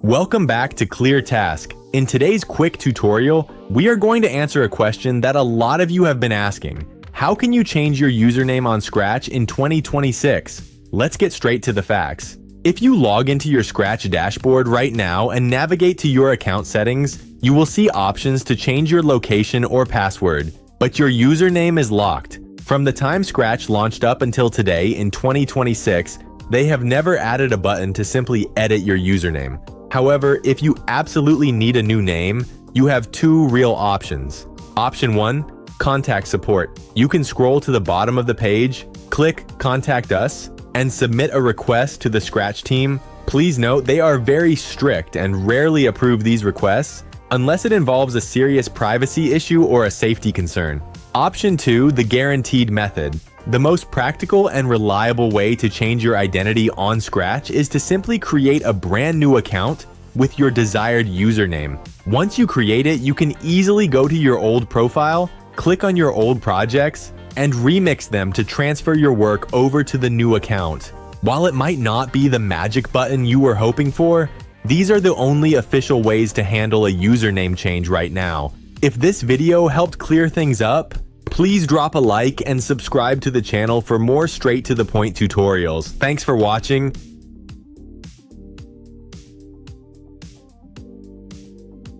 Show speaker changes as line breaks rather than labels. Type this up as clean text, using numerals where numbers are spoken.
Welcome back to ClearTask. In today's quick tutorial, we are going to answer a question that a lot of you have been asking. How can you change your username on Scratch in 2026? Let's get straight to the facts. If you log into your Scratch dashboard right now and navigate to your account settings, you will see options to change your location or password, but your username is locked. From the time Scratch launched up until today in 2026, they have never added a button to simply edit your username. However, if you absolutely need a new name, you have two real options. Option 1, contact support. You can scroll to the bottom of the page, click Contact Us, and submit a request to the Scratch team. Please note they are very strict and rarely approve these requests unless it involves a serious privacy issue or a safety concern. Option 2, the guaranteed method. The most practical and reliable way to change your identity on Scratch is to simply create a brand new account with your desired username. Once you create it, you can easily go to your old profile, click on your old projects, and remix them to transfer your work over to the new account. While it might not be the magic button you were hoping for, these are the only official ways to handle a username change right now. If this video helped clear things up, please drop a like and subscribe to the channel for more straight-to-the-point tutorials. Thanks for watching.